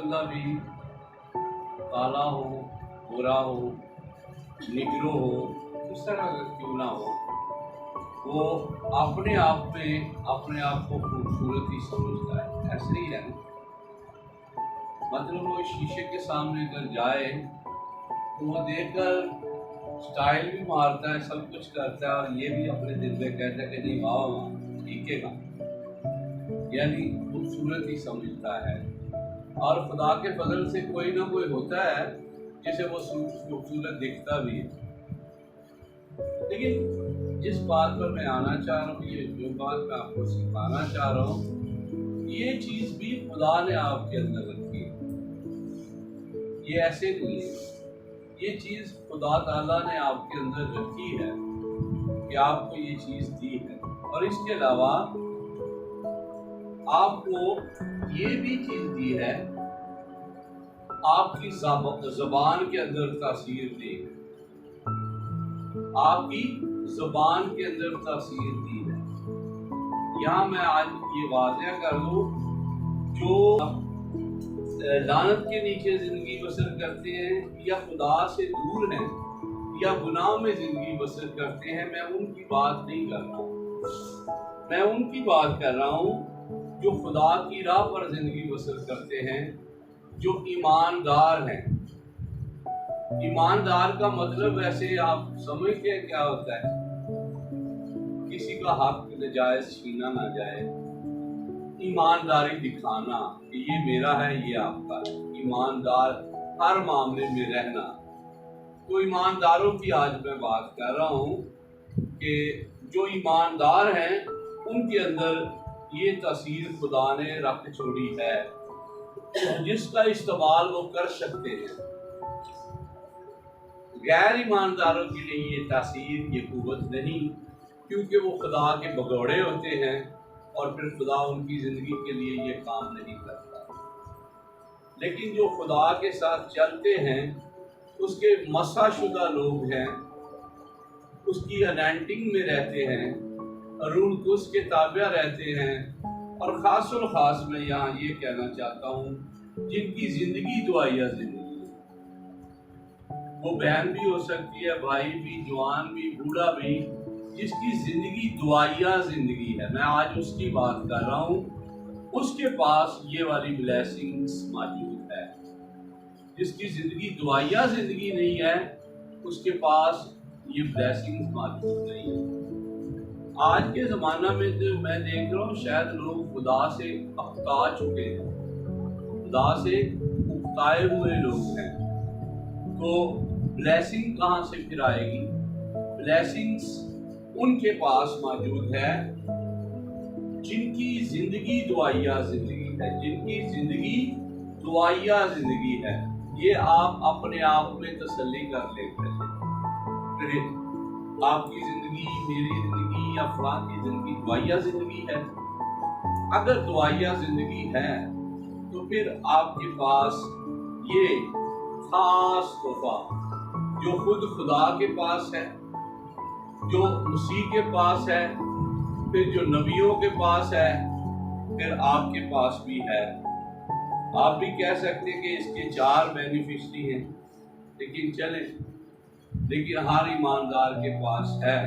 بندہ بھی کالا ہو، گورا ہو، نگرو ہو، اس طرح کا کیوں نہ ہو، وہ اپنے آپ کو خوبصورت ہی سمجھتا ہے. ایسے ہی ہے نا. مطلب وہ شیشے کے سامنے اگر جائے تو وہ دیکھ کر سٹائل بھی مارتا ہے، سب کچھ کرتا ہے، اور یہ بھی اپنے دل میں کہتا ہے کہ نہیں واہ واہ ٹھیک ہے گا، یعنی خوبصورت ہی سمجھتا ہے. اور خدا کے فضل سے کوئی نہ کوئی ہوتا ہے جسے وہ خوبصورت دکھتا بھی ہے. لیکن جس بات پر میں آنا چاہ رہا ہوں، یہ جو بات میں آپ کو سکھانا چاہ رہا ہوں، یہ چیز بھی خدا نے آپ کے اندر رکھی ہے. یہ ایسے نہیں ہے، یہ چیز خدا تعالیٰ نے آپ کے اندر رکھی ہے کہ آپ کو یہ چیز دی ہے. اور اس کے علاوہ آپ کو یہ بھی چیز دی ہے، آپ کی زبان کے اندر تاثیر دی ہے، آپ کی زبان کے اندر تاثیر دی ہے. یہاں میں آج یہ واضح کر دوں، جو لعنت کے نیچے زندگی بسر کرتے ہیں یا خدا سے دور ہیں یا گناہ میں زندگی بسر کرتے ہیں، میں ان کی بات نہیں کر رہا ہوں. میں ان کی بات کر رہا ہوں جو خدا کی راہ پر زندگی بسر کرتے ہیں، جو ایماندار ہیں. ایماندار کا مطلب ایسے آپ سمجھتے ہیں کیا ہوتا ہے؟ کسی کا حق ناجائز چھینا نہ جائے، ایمانداری دکھانا کہ یہ میرا ہے یہ آپ کا ہے، ایماندار ہر معاملے میں رہنا. تو ایمانداروں کی آج میں بات کر رہا ہوں کہ جو ایماندار ہیں ان کے اندر یہ تاثیر خدا نے رکھ چھوڑی ہے جس کا استعمال وہ کر سکتے ہیں. غیر ایمانداروں کے لیے یہ تاثیر، یہ قوت نہیں، کیونکہ وہ خدا کے بگوڑے ہوتے ہیں اور پھر خدا ان کی زندگی کے لیے یہ کام نہیں کرتا. لیکن جو خدا کے ساتھ چلتے ہیں، اس کے مسح شدہ لوگ ہیں، اس کی انینٹنگ میں رہتے ہیں، روح القدس کے تابع رہتے ہیں، اور خاص الخاص میں یہاں یہ کہنا چاہتا ہوں جن کی زندگی دعائیہ زندگی ہے. وہ بہن بھی ہو سکتی ہے، بھائی بھی، جوان بھی، بوڑھا بھی، جس کی زندگی دعائیہ زندگی ہے، میں آج اس کی بات کر رہا ہوں. اس کے پاس یہ والی بلیسنگز موجود ہے. جس کی زندگی دعائیہ زندگی نہیں ہے، اس کے پاس یہ بلیسنگز موجود نہیں ہے. آج کے زمانہ میں جو میں دیکھ رہا ہوں، شاید لوگ خدا سے اقتا چکے ہیں، خدا سے اقتائے ہوئے لوگ ہیں. تو بلیسنگ کہاں سے پھر آئے گی؟ بلیسنگز ان کے پاس موجود ہے جن کی زندگی دعائیہ زندگی ہے، جن کی زندگی دعائیہ زندگی ہے. یہ آپ اپنے آپ میں تسلی کر لیتے ہیں. پھر آپ کی زندگی، میری زندگی یا فلاں کی زندگی دعائیہ زندگی ہے. اگر دعائیہ زندگی ہے تو پھر آپ کے پاس یہ خاص تحفہ جو خود خدا کے پاس ہے، جو مسیح کے پاس ہے، پھر جو نبیوں کے پاس ہے، پھر آپ کے پاس بھی ہے. آپ بھی کہہ سکتے کہ اس کے 4 بینیفیشری ہیں، لیکن ہر ایماندار کے پاس ہے.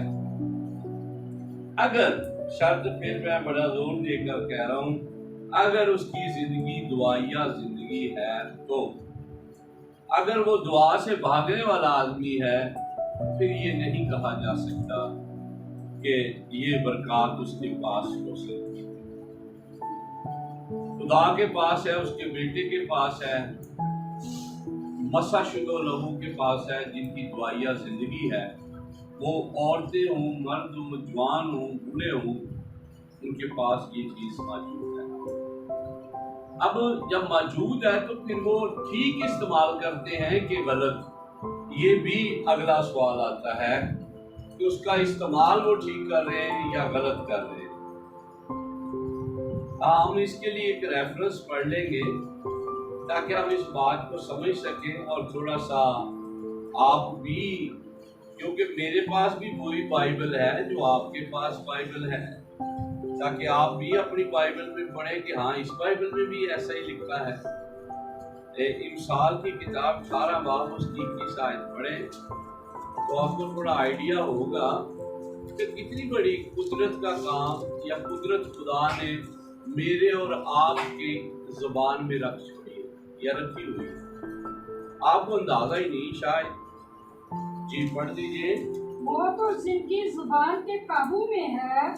اگر شرط پھر میں بڑا زور دے کر کہہ رہا ہوں، اگر اس کی زندگی دعائیہ زندگی ہے تو اگر وہ دعا سے بھاگنے والا آدمی ہے، پھر یہ نہیں کہا جا سکتا کہ یہ برکات اس کے پاس ہو سکتی ہے. خدا کے پاس ہے، اس کے بیٹے کے پاس ہے، مسح شدہ لوگوں کے پاس ہے جن کی دعائیہ زندگی ہے. وہ عورتیں ہوں، مرد ہوں، جوان ہوں، بوڑھے ہوں، ان کے پاس یہ چیز موجود ہے. اب جب موجود ہے تو پھر وہ ٹھیک استعمال کرتے ہیں کہ غلط، یہ بھی اگلا سوال آتا ہے کہ اس کا استعمال وہ ٹھیک کر رہے ہیں یا غلط کر رہے ہیں. ہم اس کے لیے ایک ریفرنس پڑھ لیں گے تاکہ ہم اس بات کو سمجھ سکیں، اور تھوڑا سا آپ بھی، کیونکہ میرے پاس بھی وہی بائبل ہے جو آپ کے پاس بائبل ہے، تاکہ آپ بھی اپنی بائبل میں پڑھیں کہ ہاں اس بائبل میں بھی ایسا ہی لکھا ہے. امثال کی کتاب 18 باب اس کی 21 آیت پڑھیں تو آپ کو تھوڑا آئیڈیا ہوگا کہ کتنی بڑی قدرت کا کام یا قدرت خدا نے میرے اور آپ کی زبان میں رکھ چھوڑی ہے یا رکھی ہوئی ہے، آپ کو اندازہ ہی نہیں شاید۔ جی پڑھ دیجئے۔ موت اور زندگی زبان کے قابو میں ہے،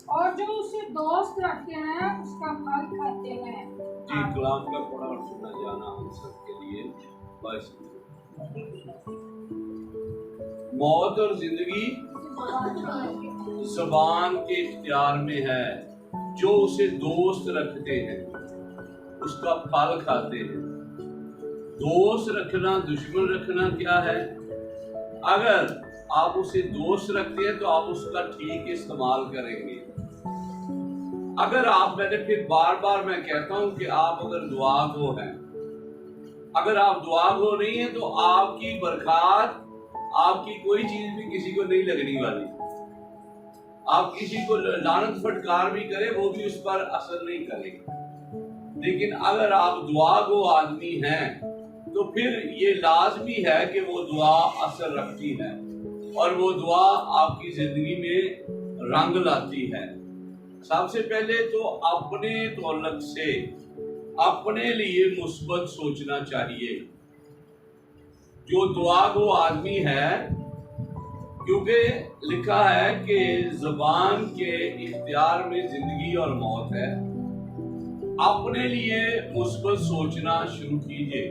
اور جو اسے دوست رکھتے ہیں اس کا پھل کھاتے ہیں۔ جی کلام کا پڑھا اور سنا جانا ہم سب کے لیے باعث موت اور زندگی زبان کے اختیار میں ہے، جو اسے دوست رکھتے ہیں اس کا پھل کھاتے ہیں۔ دوست رکھنا دشمن رکھنا کیا ہے؟ اگر آپ اسے دوست رکھتے ہیں تو آپ اس کا ٹھیک استعمال کریں گے۔ اگر آپ، میں نے پھر بار بار میں کہتا ہوں کہ آپ اگر دعا گو ہیں، اگر آپ دعا گو نہیں ہیں تو آپ کی برکات، آپ کی کوئی چیز بھی کسی کو نہیں لگنے والی۔ آپ کسی کو لعنت پھٹکار بھی کرے وہ بھی اس پر اثر نہیں کرے گا۔ لیکن اگر آپ دعا گو آدمی ہیں تو پھر یہ لازمی ہے کہ وہ دعا اثر رکھتی ہے اور وہ دعا آپ کی زندگی میں رنگ لاتی ہے۔ سب سے پہلے تو اپنے تعلق سے اپنے لیے مثبت سوچنا چاہیے۔ جو دعا گو آدمی ہے، کیونکہ لکھا ہے کہ زبان کے اختیار میں زندگی اور موت ہے، اپنے لیے مثبت سوچنا شروع کیجئے۔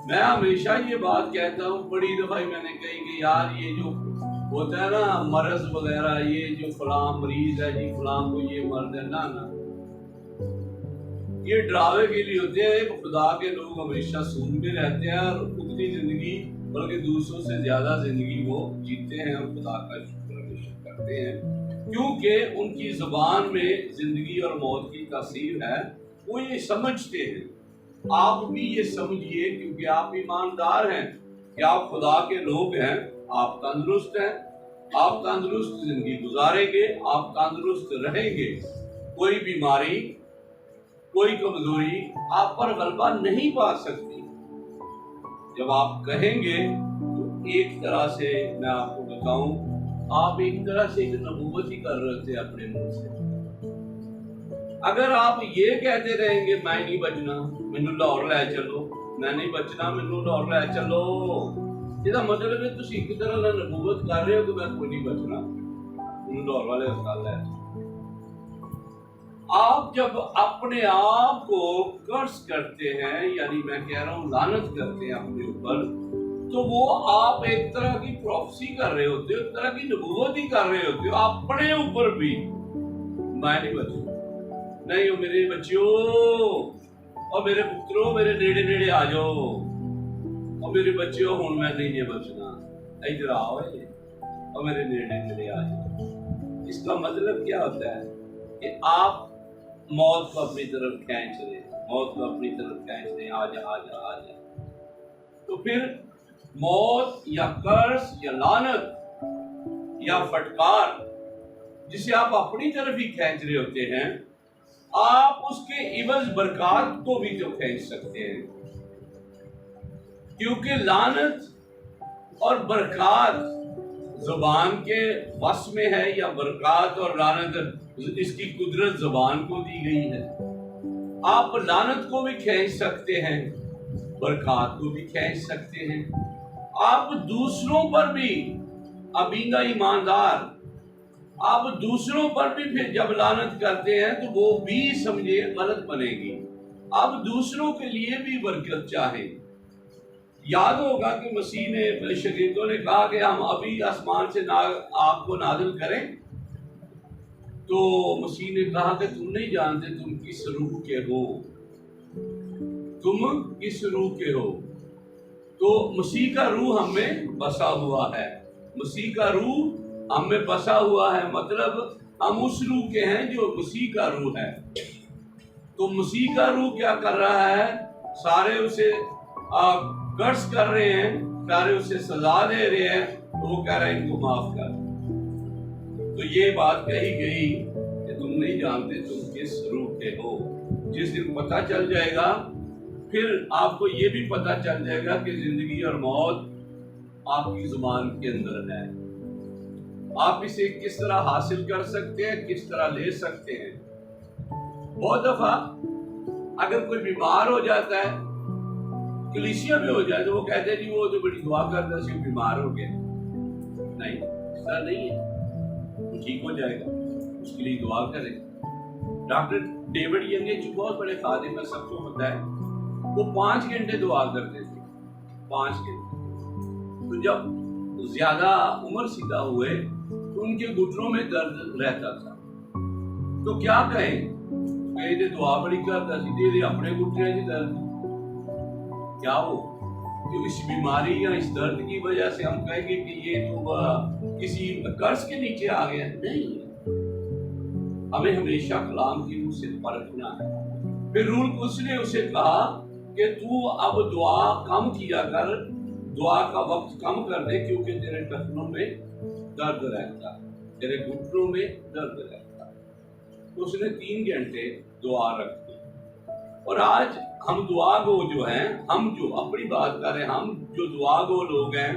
میں ہمیشہ یہ بات کہتا ہوں، بڑی دفعہ میں نے کہی کہ یار یہ جو ہوتا ہے نا مرض وغیرہ، یہ جو فلاں مریض ہے جی، فلاں کو یہ مرض ہے، نا یہ ڈراوے کے لیے ہوتے ہیں۔ خدا کے لوگ ہمیشہ سود میں رہتے ہیں اور اتنی زندگی بلکہ دوسروں سے زیادہ زندگی وہ جیتے ہیں اور خدا کا شکر ہمیشہ کرتے ہیں، کیونکہ ان کی زبان میں زندگی اور موت کی تاثیر ہے، وہ یہ سمجھتے ہیں۔ آپ بھی یہ سمجھیے، کیونکہ آپ ایماندار ہیں کہ آپ خدا کے لوگ ہیں، آپ تندرست ہیں، آپ تندرست زندگی گزاریں گے، آپ تندرست رہیں گے، کوئی بیماری، کوئی کمزوری آپ پر غلبہ نہیں پا سکتی۔ جب آپ کہیں گے تو ایک طرح سے میں آپ کو بتاؤں، آپ ایک طرح سے ایک نبوت ہی کر رہے تھے اپنے منہ سے۔ اگر آپ یہ کہتے رہیں گے میں نہیں بچنا، مینوں لاہور لے چلو، میں نہیں بچنا، مینوں لاہور لے چلو، یہ مطلب ہے تسی ایک طرح سے نبوت کر رہے ہو کہ میں کوئی نہیں بچنا، مینوں لاہور والے ہسپتال لے چلو۔ آپ جب اپنے آپ کو قرض کرتے ہیں، یعنی میں کہہ رہا ہوں لعنت کرتے ہیں اپنے اوپر، تو وہ آپ ایک طرح کی پروفیسی کر رہے ہوتے ہو، ایک طرح کی نبوت ہی کر رہے ہوتے ہو اپنے اوپر بھی۔ میں نہیں بچوں، نہیں ہو میرے بچیوں اور میرے پتروں، میرے نیڑے نیڑے آ جاؤ، اور میرے بچیوں ہوں میں نہیں بچنا، ادھر آؤ اور میرے نیڑے نیڑے آ جاؤ۔ اس کا مطلب کیا ہوتا ہے کہ آپ موت کو اپنی طرف کھینچ رہے، موت کو اپنی طرف کھینچ رہے، آ جا آ جا آ جا۔ تو پھر موت یا قرض یا لعنت یا پھٹکار جسے آپ اپنی طرف ہی کھینچ رہے ہوتے ہیں، آپ اس کے عوض برکات کو بھی تو کھینچ سکتے ہیں، کیونکہ لعنت اور برکات زبان کے وس میں ہے، یا برکات اور لعنت اس کی قدرت زبان کو دی گئی ہے۔ آپ لعنت کو بھی کھینچ سکتے ہیں، برکات کو بھی کھینچ سکتے ہیں۔ آپ دوسروں پر بھی ابینہ ایماندار، آپ دوسروں پر بھی پھر جب لعنت کرتے ہیں تو وہ بھی سمجھے غلط بنے گی، آپ دوسروں کے لیے بھی برکت چاہیں۔ یاد ہوگا کہ مسیح نے شاگردوں نے کہا کہ ہم ابھی آسمان سے آگ کو نازل کریں، تو مسیح نے کہا کہ تم نہیں جانتے تم کس روح کے ہو، تم کس روح کے ہو۔ تو مسیح کا روح ہم میں بسا ہوا ہے، مسیح کا روح ہم میں بسا ہوا ہے، مطلب ہم اس روح کے ہیں جو مسیح کا روح ہے۔ تو مسیح کا روح کیا کر رہا ہے؟ سارے اسے قرض کر رہے ہیں، سارے اسے سزا دے رہے ہیں، تو وہ کہہ رہے ہیں ان کو معاف کر۔ تو یہ بات کہی گئی کہ تم نہیں جانتے تم کس روح کے ہو۔ جس دن پتہ چل جائے گا پھر آپ کو یہ بھی پتہ چل جائے گا کہ زندگی اور موت آپ کی زبان کے اندر ہے، آپ اسے کس طرح حاصل کر سکتے ہیں، کس طرح لے سکتے ہیں۔ بہت دفعہ اگر کوئی بیمار ہو جاتا ہے، کلیسیا میں ہو جائے، تو وہ کہتے ہیں جی وہ تو بڑی دعا کرتا ہے بیمار ہو گیا۔ نہیں، اس طرح نہیں ہے، وہ ٹھیک ہو جائے گا، اس کے لیے دعا کریں۔ ڈاکٹر ڈیوڈ ینگ جو بہت بڑے خادم ہے، سب کو ہوتا ہے، وہ 5 گھنٹے دعا کرتے تھے، 5 گھنٹے۔ تو جب زیادہ عمر سیدھا ہوئے تو ان کے گھٹنوں میں درد رہتا تھا، تو کیا کہیں کہ دعا بڑی کرتا سی، دے اپنے گھٹنے کی درد، کیا ہو کہ اس بیماری یا اس درد کی وجہ سے ہم کہیں گے کہ یہ تو کسی قرض کے نیچے آ گیا؟ نہیں، ہمیں ہمیشہ کلام کی روح سے پرکھنا ہے۔ پھر روح القدس نے اسے کہا کہ تو اب دعا کم کیا کر، دعا کا وقت کم کر دے، کیونکہ تیرے ٹخنوں میں درد رہتا ہے، تیرے گھٹنوں میں درد رہتا ہے۔ تو اس نے 3 گھنٹے دعا رکھی۔ اور آج ہم دعا گو جو ہیں، ہم جو اپنی بات کر رہے ہیں، ہم جو دعا گو لوگ ہیں،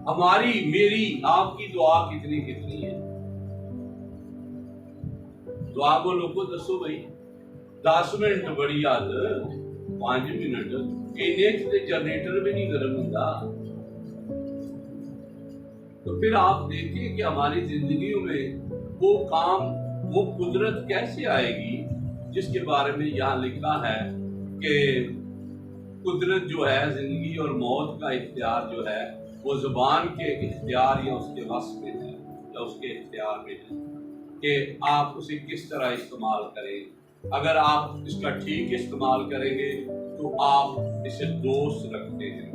ہماری میری آپ کی دعا کتنی ہے؟ دعا گو لوگ کو دسو بھائی، 10 منٹ بڑی یاد، 5 منٹ جنریٹر بھی نہیں گرم ہوتا۔ تو پھر آپ دیکھیں کہ ہماری زندگیوں میں وہ کام، وہ قدرت کیسے آئے گی جس کے بارے میں یہاں لکھا ہے کہ قدرت جو ہے، زندگی اور موت کا اختیار جو ہے، وہ زبان کے اختیار یا اس کے وصف میں ہے، یا اس کے اختیار میں ہے کہ آپ اسے کس طرح استعمال کریں۔ اگر آپ اس کا ٹھیک استعمال کریں گے تو آپ اسے دوست رکھتے ہیں،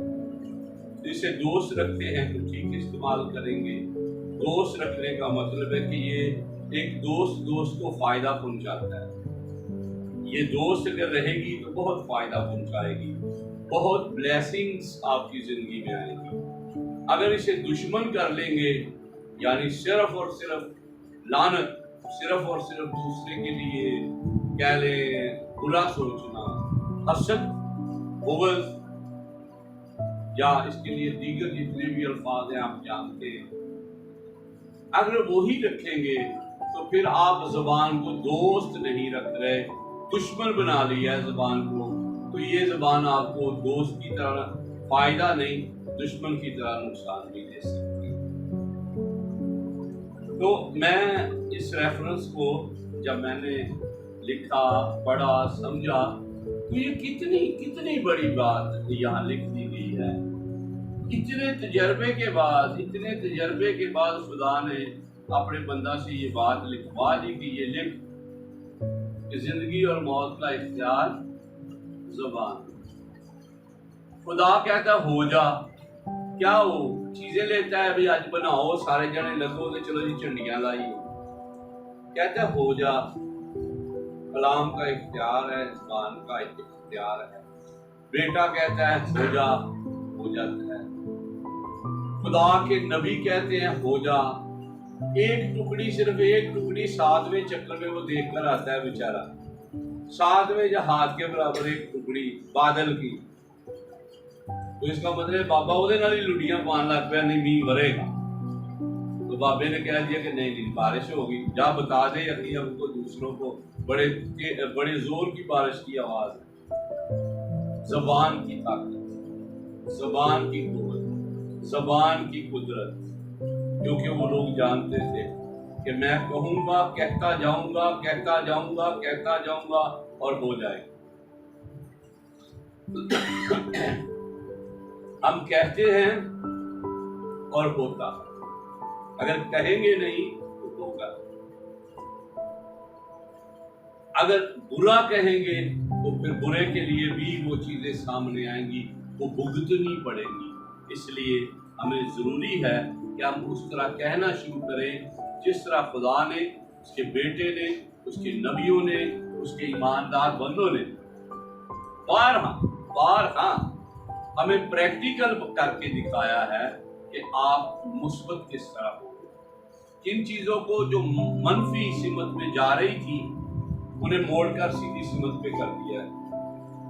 اسے دوست رکھتے ہیں تو ٹھیک استعمال کریں گے۔ دوست رکھنے کا مطلب ہے کہ یہ ایک دوست کو فائدہ پہنچاتا ہے، یہ دوست اگر رہے گی تو بہت فائدہ پہنچائے گی، بہت بلیسنگز آپ کی زندگی میں آئے گی۔ اگر اسے دشمن کر لیں گے، یعنی صرف اور صرف لعنت، صرف اور صرف دوسرے کے لیے کہہ لیں برا سوچنا، حسد، بغض، یا اس کے لیے دیگر جتنے بھی الفاظ ہیں آپ جانتے ہیں، اگر وہی رکھیں گے تو پھر آپ زبان کو دوست نہیں رکھ رہے، دشمن بنا لیا ہے زبان کو۔ تو یہ زبان آپ کو دوست کی طرح فائدہ نہیں، دشمن کی طرح نقصان بھی دے سکتی۔ تو میں اس ریفرنس کو جب میں نے لکھا، پڑھا، سمجھا، تو یہ کتنی بڑی بات یہاں لکھ دی گئی ہے۔ اتنے تجربے کے بعد خدا نے اپنے بندہ سے یہ بات لکھوا دی کہ یہ لکھ کہ زندگی اور موت کا اختیار زبان۔ خدا کہتا ہو جا، کیا وہ چیزیں لیتا ہے، بھئی آج بناؤ، سارے جنے لگو کہ چلو جی چنڈیاں لائی، کہتا ہے ہو جا۔ کلام کا اختیار ہے، زبان کا اختیار ہے۔ بیٹا کہتا ہے ہو جا، ہو جاتا ہے۔ خدا کے نبی کہتے ہیں ہو جا۔ صرف ایک ٹکڑی 7ویں چکر میں وہ دیکھ کر آتا ہے بیچارہ، 7ویں یا ہاتھ کے برابر ایک ٹکڑی بادل کی، تو اس کا مطلب بابا وہ لڑیاں پان لگ پیا، نہیں مینہ ورے گا۔ تو بابے نے کہہ دیا کہ نہیں بارش ہوگی، جا بتا دے اب کو دوسروں کو، بڑے زور کی بارش کی آواز ہے۔ زبان کی طاقت، زبان کی قوت، زبان کی قدرت، کیونکہ وہ لوگ جانتے تھے کہ میں کہوں گا، کہتا جاؤں گا، کہتا جاؤں گا، کہتا جاؤں گا، اور ہو جائے گا۔ ہم کہتے ہیں اور ہوتا، اگر کہیں گے نہیں تو ہوگا، اگر برا کہیں گے تو پھر برے کے لیے بھی وہ چیزیں سامنے آئیں گی، وہ بھگتنی پڑیں گی۔ اس لیے ہمیں ضروری ہے کہ ہم اس طرح کہنا شروع کریں جس طرح خدا نے، اس کے بیٹے نے، اس کے نبیوں نے، اس کے ایماندار بندوں نے بارہا ہمیں پریکٹیکل کر کے دکھایا ہے کہ آپ مثبت کس طرح ہو۔ کن چیزوں کو جو منفی سمت میں جا رہی تھی انہیں موڑ کر سیدھی سمت پہ کر دیا ہے،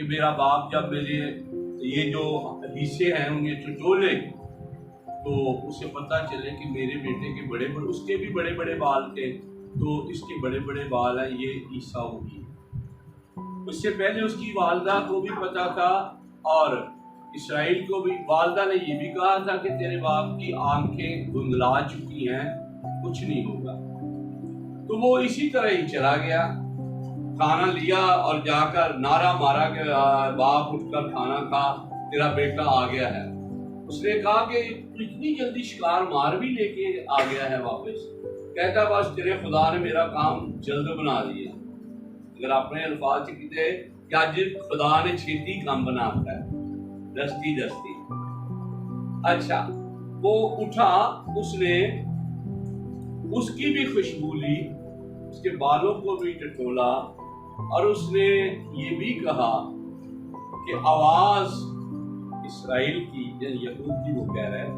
کہ میرا باپ جب میرے یہ جو حصے ہیں انہیں ٹٹولے تو اسے پتہ چلے کہ میرے بیٹے کے بڑے بڑے، اس کے بھی بڑے بڑے بال تھے، تو اس کے بڑے بڑے بال ہیں، یہ عیسیٰ ہوگی۔ اس سے پہلے اس کی والدہ کو بھی پتا تھا، اور اسرائیل کو بھی والدہ نے یہ بھی کہا تھا کہ تیرے باپ کی آنکھیں دھندلا چکی ہیں، کچھ نہیں ہوگا۔ تو وہ اسی طرح ہی چلا گیا، کھانا لیا اور جا کر نعرہ مارا کہ باپ اٹھ کر کھانا کھا، تیرا بیٹا آ گیا ہے۔ اس نے کہا کہ اتنی جلدی شکار مار بھی لے کے آ گیا ہے واپس؟ کہتا بس تیرے خدا نے میرا کام جلد بنا دیا۔ اگر اپنے الفاظ سے کہتے کہ آج خدا نے چھیتی کام بناتا ہے، دستی دستی۔ اچھا، وہ اٹھا، اس نے اس کی بھی خوشبو لی، اس کے بالوں کو بھی ٹٹولا، اور اس نے یہ بھی کہا کہ آواز اسرائیل کی، یعنی یہود کی وہ کہہ رہا ہے،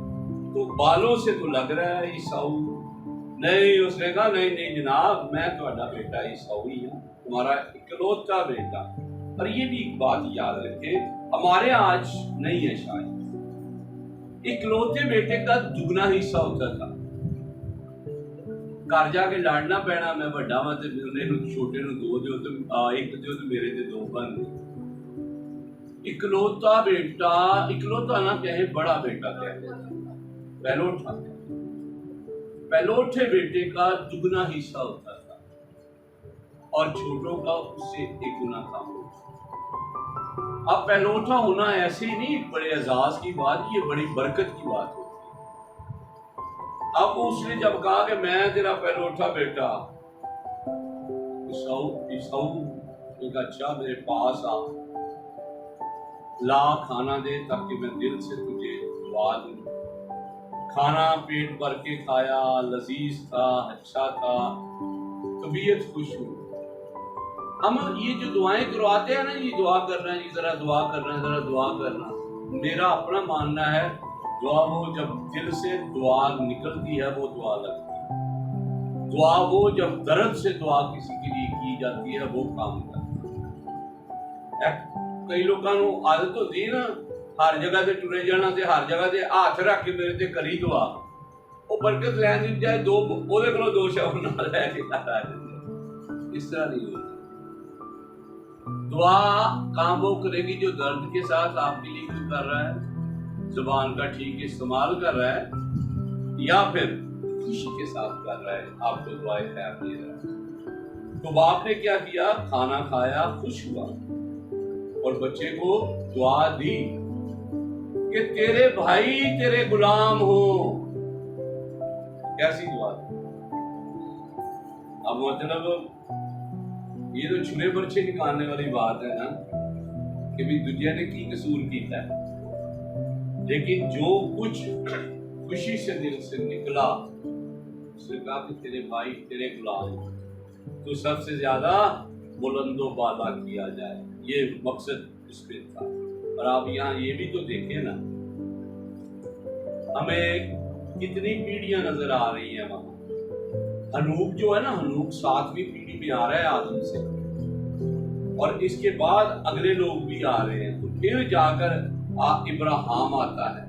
تو بالوں سے تو لگ رہا ہے عیساؤ۔ نہیں، اس نے کہا نہیں جناب، میں تمہارا بیٹا عیساؤ ہی ہوں، تمہارا اکلوتا بیٹا۔ اور یہ بھی ایک بات یاد رکھیں، ہمارے آج نہیں ہے شاید، اکلوتے بیٹے کا دگنا حصہ ہوتا تھا۔ گھر جا کے لڑنا پینا، میں بڑا وا تے چھوٹے نو دو دیو، تو ایک دیو تو میرے تے دو بن گئے۔ اکلوتا بیٹا، اکلوتا نہ کہیں، بڑا بیٹا کہتے ہیں، پہلوٹا، پہلوٹے بیٹے کا دگنا حصہ ہوتا تھا، اور چھوٹوں کا اس سے ایک گنا کم ہوتا۔ اب پہلوٹا ہونا ایسے ہی نہیں بڑے اعزاز کی بات، یہ بڑی برکت کی بات ہوتی ہے۔ اب اس نے جب کہا کہ میں تیرا پہلوٹا بیٹا عیساؤ، ایک اچھا میرے پاس آ، لا کھانا دے تاکہ میں دل سے تجھے دعا دوں۔ کھانا پیٹ بھر کے کھایا، لذیذ تھا، اچھا تھا، طبیعت خوش ہوئی۔ ہم یہ جو دعائیں کرواتے ہیں نا، یہ دعا کرنا ہے، یہ ذرا دعا کرنا ہے، ذرا دعا کرنا، میرا اپنا ماننا ہے دعا وہ جب دل سے دعا نکلتی ہے وہ دعا لگتی ہے۔ دعا وہ جب درد سے دعا کسی کے لیے کی جاتی ہے وہ کام کرتا ہے۔ کئی لوگوں کو عادت ہوتی ہے نا، ہر جگہ سے ٹرے جانا تے ہر جگہ سے ہاتھ رکھ کے میرے تے کری دعا، وہ برکت لین دی جائے دو اودے کولوں دو شبد نہ لے کے آ جاندے، اس طرح نہیں ہوتی۔ دعا کام وہ کرے گی جو درد کے ساتھ آپ کے لیے کچھ کر رہا ہے، زبان کا ٹھیک استعمال کر رہا ہے، یا پھر خوشی کے ساتھ کر رہا ہے، آپ کو دعائیں خیر دے رہا ہے۔ تو باپ نے کیا کیا؟ کھانا کھایا، خوش ہوا، اور بچے کو دعا دی کہ تیرے بھائی تیرے غلام ہو۔ کیسی دعا دی؟ اب مطلب یہ تو چھرے برچے نکالنے والی بات ہے نا، کہ بھی دنیا نے کی قصور کیتا ہے، لیکن جو کچھ خوشی سے دل سے نکلا، اس نے کہا کہ تیرے بھائی تیرے غلام تو سب سے زیادہ بلند و بالا کیا جائے، یہ مقصد اس پہ تھا۔ اور آپ یہاں یہ بھی تو دیکھیں نا، ہمیں کتنی پیڑھیاں نظر آ رہی ہیں وہاں۔ ہنوک جو ہے نا، ہنوک 7ویں پیڑھی میں آ رہا ہے آدم سے، اور اس کے بعد اگلے لوگ بھی آ رہے ہیں، تو پھر جا کر ابراہیم آتا ہے،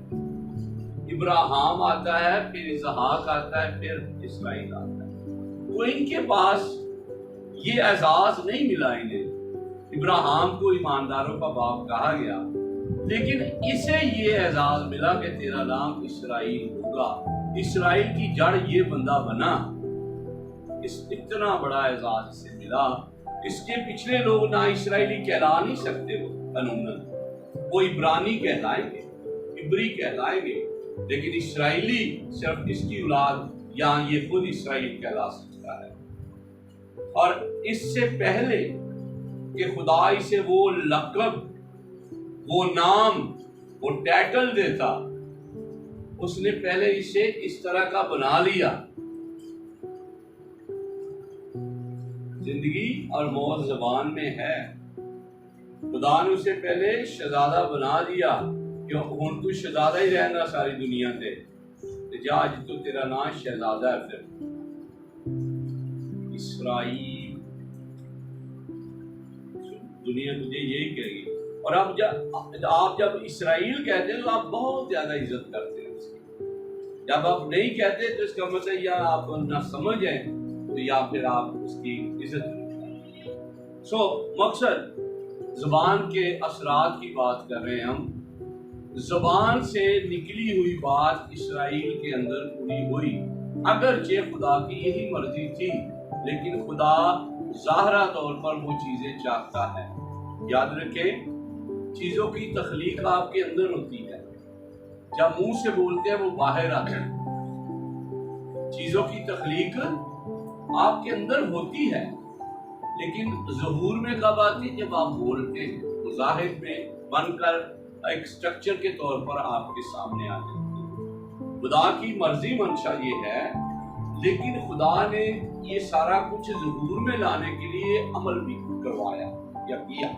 ابراہیم آتا ہے، پھر اسحاق آتا ہے، پھر اسرائیل آتا ہے۔ تو ان کے پاس یہ اعزاز نہیں ملا انہیں۔ ابراہیم کو ایمانداروں کا باپ کہا گیا، لیکن اسے یہ اعزاز ملا کہ تیرا نام اسرائیل ہوگا، اسرائیل کی جڑ یہ بندہ بنا۔ اتنا بڑا اعزاز اسے ملا، اس کے پچھلے لوگ نہ اسرائیلی کہلا نہیں سکتے، وہ قانوناً وہ عبرانی کہلائیں گے، عبری کہلائیں گے، لیکن اسرائیلی صرف اس کی اولاد یا یہ خود اسرائیل کہلا سکتا ہے۔ اور اس سے پہلے کہ خدا اسے وہ لقب، وہ نام، وہ ٹائٹل دیتا، اس نے پہلے اسے اس طرح کا بنا لیا۔ زندگی اور موت زبان میں ہے۔ خدا نے اسے پہلے شہزادہ بنا دیا کہ ہن تو شہزادہ ہی رہنا ساری دنیا تے، جا اج تو تیرا نام شہزادہ ہے۔ پھر اسرائیل، دنیا تجھے یہی کہے گی، اور اب آپ جب اسرائیل کہتے ہیں تو آپ بہت زیادہ عزت کرتے ہیں اس کی. جب آپ نہیں کہتے تو اس کا مطلب یا آپ نہ سمجھ ہیں تو یا پھر آپ اس کی عزت نہیں کرتے. مقصد زبان کے اثرات کی بات کر رہے ہیں ہم. زبان سے نکلی ہوئی بات اسرائیل کے اندر پوری ہوئی، اگرچہ خدا کی یہی مرضی تھی، لیکن خدا ظاہرہ طور پر وہ چیزیں چاہتا ہے. یاد رکھیں، چیزوں کی تخلیق آپ کے اندر ہوتی ہے، جب منہ سے بولتے ہیں وہ باہر آتے ہیں. چیزوں کی تخلیق آپ کے اندر ہوتی ہے، لیکن ظہور میں کب آتی ہے؟ جب آپ بولتے ہیں تو ظاہر میں بن کر ایک سٹرکچر کے طور پر آپ کے سامنے آ جاتی ہے. خدا کی مرضی منشا یہ ہے، لیکن خدا نے یہ سارا کچھ ظہور میں لانے کے لیے عمل بھی کروایا یا کیا.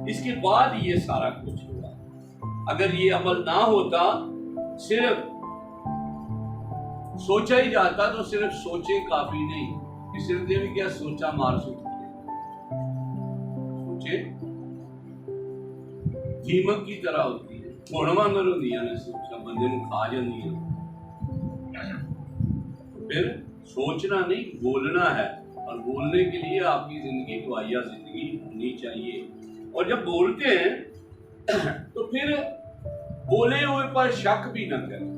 اس کے بعد یہ سارا کچھ ہوا. اگر یہ عمل نہ ہوتا، صرف سوچا ہی جاتا تو صرف سوچے کافی نہیں. صرف یہ بھی کیا سوچا مار سکتی ہے، سوچے دیمک کی طرح ہوتی ہے، گھوڑواں نر ہوتی ہے، سوچا بندے نو کھا جاندی ہے. پھر سوچنا نہیں، بولنا ہے، اور بولنے کے لیے آپ کی زندگی دعائیا زندگی ہونی چاہیے. اور جب بولتے ہیں تو پھر بولے ہوئے پر شک بھی نہ کریں.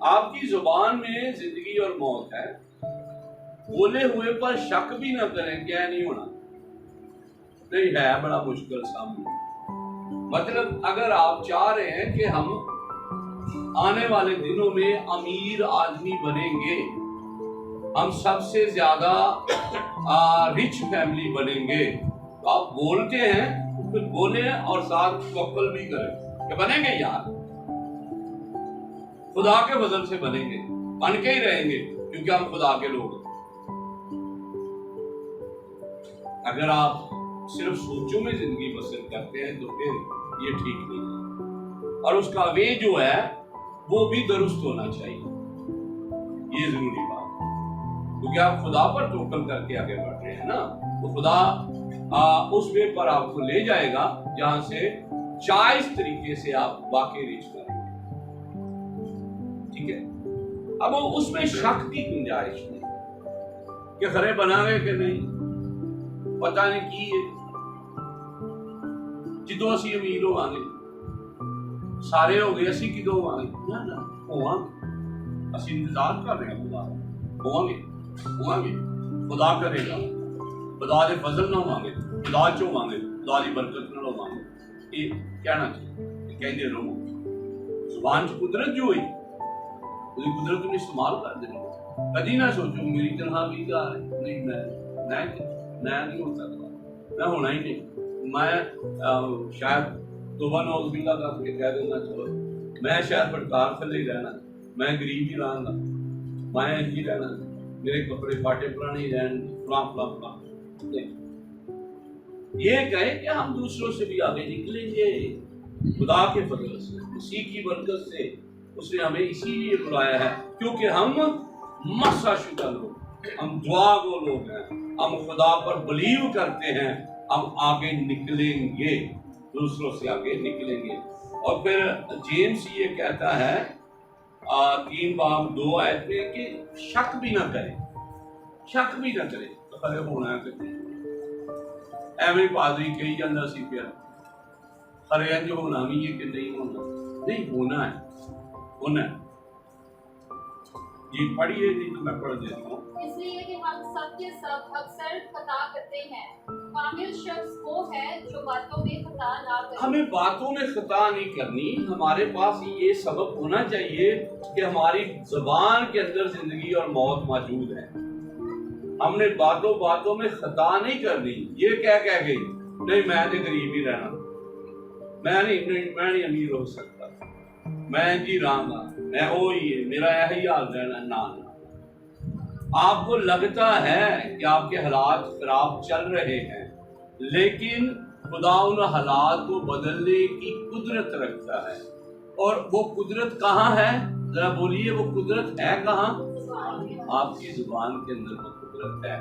آپ کی زبان میں زندگی اور موت ہے، بولے ہوئے پر شک بھی نہ کریں. کیا نہیں ہونا؟ نہیں ہے بڑا مشکل سامنے. مطلب اگر آپ چاہ رہے ہیں کہ ہم آنے والے دنوں میں امیر آدمی بنیں گے، ہم سب سے زیادہ رچ فیملی بنیں گے، تو آپ بولتے ہیں تو پھر بولیں اور ساتھ توکل بھی کریں کہ بنیں گے یار، خدا کے فضل سے بنیں گے، بن کے ہی رہیں گے کیونکہ ہم خدا کے لوگ ہیں. اگر آپ صرف سوچوں میں زندگی بسر کرتے ہیں تو پھر یہ ٹھیک نہیں ہے، اور اس کا وے جو ہے وہ بھی درست ہونا چاہیے. یہ ضروری بات ہے، کیونکہ آپ خدا پر توکل کر کے آگے بڑھ رہے ہیں نا، تو خدا اس وے پر آپ کو لے جائے گا جہاں سے جائز طریقے سے آپ واقعی ریچ کریں گے. ٹھیک ہے؟ اب اس میں شک کی گنجائش نہیں کہ خرے بنا گئے کہ نہیں، پتہ نہیں کی ہے. جدو اسی امیر ہو آگے سارے ہو گئے، اسی کدو ہو آگے نہ ہوا گے. اسی انتظار کر رہے ہیں خدا ہوا گے، خدا کرے گا. خدا دے فضل نہ مانگے، خدا چو مانگے، خدا دی برکت نہ مانگے. یہ کہنا چاہیے، کہندے رہو. زبان چ قدرت جو ہوئی، اس قدرت کو استعمال کر دینا. کدی نہ سوچو میری تنہا بھی گا ہے، نہیں میں نہیں ہو سکتا، میں ہونا ہی نہیں. میں شاید توبہ نوز باللہ کر کے کہہ دینا چلو میں شاید پڑکار تھلے ہی رہنا، میں غریب ہی رہاں گا، میں ہی رہنا، میرے کپڑے پاٹے پرانے ہی رہن، فلاں فلاں فلاں. یہ کہے کہ ہم دوسروں سے بھی آگے نکلیں گے خدا کے فضل سے، اسی کی برکت سے. اس نے ہمیں اسی لیے بلایا ہے کیونکہ ہم مسا شدہ لوگ، ہم دعا گو لوگ ہیں، ہم خدا پر بلیو کرتے ہیں، ہم آگے نکلیں گے، دوسروں سے آگے نکلیں گے. اور پھر جیمس یہ کہتا ہے 3 باب 2 آیت میں کہ شک بھی نہ کریں، شک بھی نہ کریں. تو خرے ہونا ہے کہ ایویں پادری کہی جاندہ سی پیا خرے جو ہونا بھی یہ کہ نہیں ہونا، نہیں ہونا ہے، ہونا ہے. یہ پڑھیے نہیں تو میں پڑھ دیتا ہوں. اس لیے کہ ہم سب کے سب اکثر خطا کرتے ہیں. کامل شخص وہ ہے جو باتوں میں خطا نہ کرے. ہمیں باتوں میں خطا نہیں کرنی. ہمارے پاس یہ سبب ہونا چاہیے کہ ہماری زبان کے اندر زندگی اور موت موجود ہے. ہم نے باتوں میں خطا نہیں کرنی. یہ کہہ گئی نہیں میں تو غریب ہی رہنا، میں نہیں امیر ہو سکتا، میں جی رہاں گا، میں وہی ہے، میرا یہی حال رہنا. نہ آپ کو لگتا ہے کہ آپ کے حالات خراب چل رہے ہیں، لیکن خدا ان حالات کو بدلنے کی قدرت رکھتا ہے. اور وہ قدرت کہاں ہے؟ ذرا بولیے، وہ قدرت ہے کہاں؟ آپ کی زبان کے اندر وہ قدرت ہے.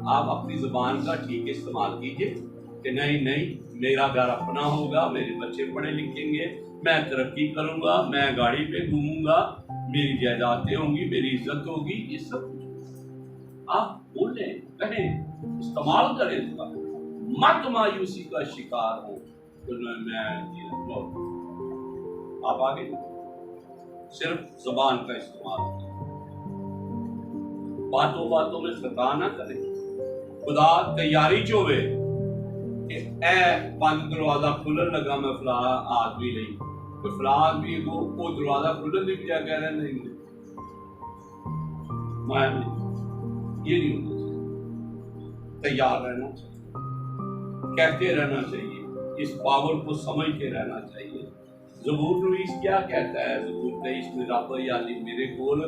آپ اپنی زبان کا ٹھیک استعمال کیجئے، کہ نہیں نہیں میرا گھر اپنا ہوگا, میرے بچے پڑھے لکھیں گے, میں ترقی کروں گا, میں گاڑی پہ گھوموں گا, میری جائیدادیں ہوں گی, میری عزت ہوگی. یہ سب آپ بولیں, کہیں, استعمال کریں اس کا. مت مایوسی کا شکار ہو تو آپ آگے صرف زبان کا استعمال کریں, باتوں باتوں میں خطا نہ کریں. خدا تیاری چوے کہ اے بند دروازہ کھلن لگا میں فلاں آدمی نہیں, تو فلاں آدمی کو وہ دروازہ کھلن دی بجائے کہہ رہے نہیں میں نہیں. یہ نہیں ہونا چاہیے. تیار رہنا چاہیے, کہتے رہنا چاہیے, اس پاور کو سمجھ کے رہنا چاہیے. زبور نویس کیا کہتا ہے, زبور 23 میں رب یادی میرے کول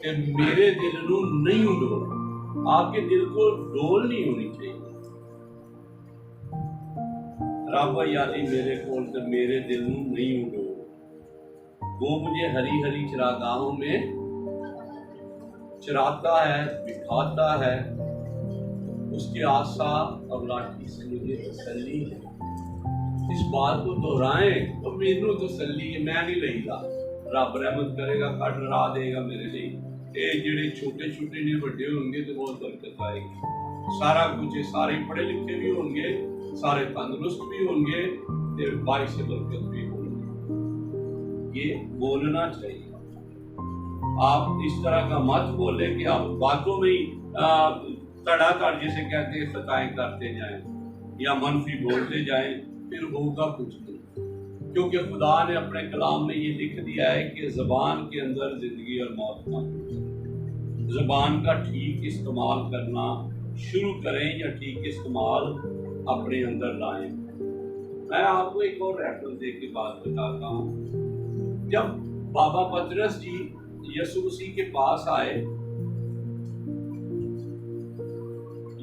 کہ میرے دل نو نہیں ڈول. آپ کے دل کو ڈول نہیں ہونی چاہیے. رب یادی میرے کول کہ میرے دل نو نہیں ڈول. وہ مجھے ہری ہری چراگاہوں میں چراتا ہے, بٹھاتا ہے, اس کے آسا اور لاٹھی سے مجھے تسلی ہے. اس بات کو دہرائیں تو مینوں تسلی ہے, میں نہیں لئی گا. رب رحمت کرے گا, کٹ را دے گا میرے لیے. یہ جڑے چھوٹے چھوٹے نے بڑے ہوں گے تو بہت برکت آئے گی. سارا کچھ, سارے پڑھے لکھے بھی ہوں گے, سارے تندرست بھی ہوں گے, باعث برکت بھی ہوں گے. یہ بولنا چاہیے. آپ اس طرح کا مت بولیں کہ آپ باتوں میں ہی تڑا تڑ جسے کہتے ہیں خطائیں کرتے جائیں یا منفی بولتے جائیں, پھر ہوگا کچھ نہیں. کیونکہ خدا نے اپنے کلام میں یہ لکھ دیا ہے کہ زبان کے اندر زندگی اور موت کا. زبان کا ٹھیک استعمال کرنا شروع کریں یا ٹھیک استعمال اپنے اندر لائیں. میں آپ کو ایک اور ریفرنس دے کے بات بتاتا ہوں. جب بابا پطرس جی یسوع مسیح کے پاس آئے,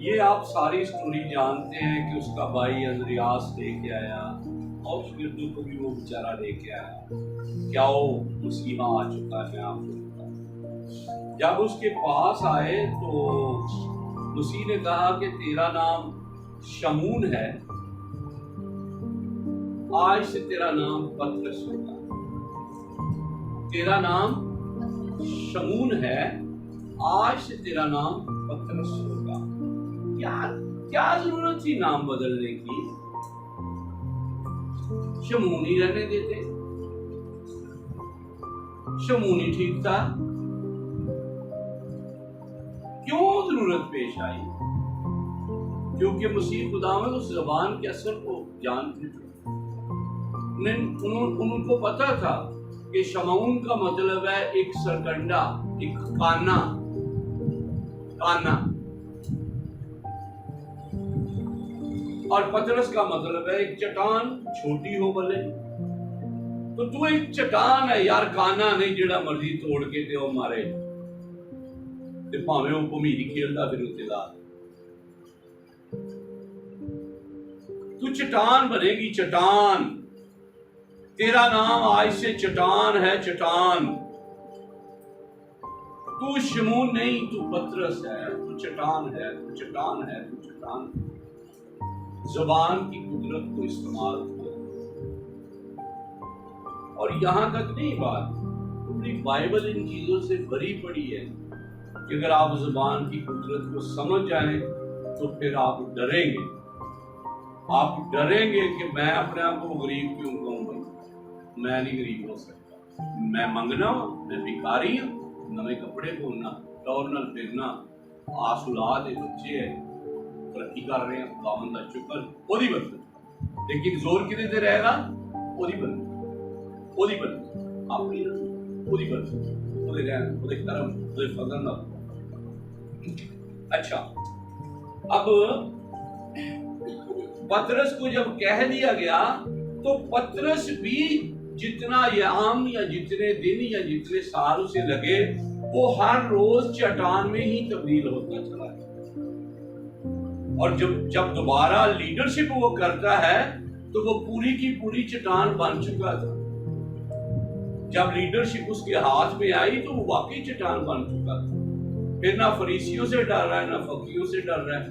یہ آپ ساری سٹوری جانتے ہیں کہ اس کا بھائی اندریاس لے کے آیا اور شاگردوں کو بھی وہ بیچارہ لے کے آیا. کیا وہ مسیحا آ چکا ہے, آپ کو پتا. جب اس کے پاس آئے تو مسیح نے کہا کہ تیرا نام شمون ہے, آج سے تیرا نام پطرس ہوگا. تیرا نام شمون ہے, آج سے تیرا نام پطرس ہوگا. کیا ضرورت تھی نام بدلنے کی؟ شمونی رہنے دیتے, شمونی ٹھیک تھا. کیوں ضرورت پیش آئی؟ کیونکہ مسیح خداوند اس زبان کے اثر کو جانتے تھے. ان کو پتا تھا کہ شمعون کا مطلب ہے ایک سرکنڈا, ایک کانا. اور پطرس کا مطلب ہے ایک چٹان, چھوٹی ہو بھلے. تو ایک چٹان ہے یار, کانا نہیں جڑا مرضی توڑ کے تے او مارے تے بھاویں او پمیری کھیلدا پھر اتنے دا. تو چٹان بنے گی, چٹان. تیرا نام آج سے چٹان ہے, چٹان. تو شمون نہیں, تو پطرس ہے, تو چٹان ہے, تو چٹان ہے, تو چٹان ہے. زبان کی قدرت کو استعمال کیا. اور یہاں تک نہیں بات, پوری بائبل ان چیزوں سے بھری پڑی ہے کہ اگر آپ زبان کی قدرت کو سمجھ جائیں تو پھر آپ ڈریں گے. آپ ڈریں گے کہ میں اپنے آپ کو غریب کیوں کہوں گا. میں نہیں غریب ہو سکتا. میں منگنا ہوں, میں بھکاری ہوں. نئے کپڑے پہننا, ٹور نال پھرنا, آس اولاد ہے, بچے ہیں, ترقی کر رہے ہیں, خداوند دا شکر, وہی برکت. لیکن زور کدے تے رہے گا؟ وہی برکت, وہی برکت, اپنی وہی برکت, وہی رحم, وہی کرم, وہی فضل نال. اچھا, اب پطرس کو جب کہہ دیا گیا تو پطرس بھی جتنا ایام یا جتنے دن یا جتنے سال اسے لگے, وہ ہر روز چٹان میں ہی تبدیل ہوتا چلا گیا. اور جب دوبارہ لیڈرشپ وہ کرتا ہے تو وہ پوری کی پوری چٹان بن چکا تھا. جب لیڈرشپ اس کے ہاتھ میں آئی تو وہ واقعی چٹان بن چکا تھا. پھر نہ فریسیوں سے ڈر رہا ہے, نہ فقیوں سے ڈر رہا ہے.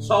100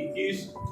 21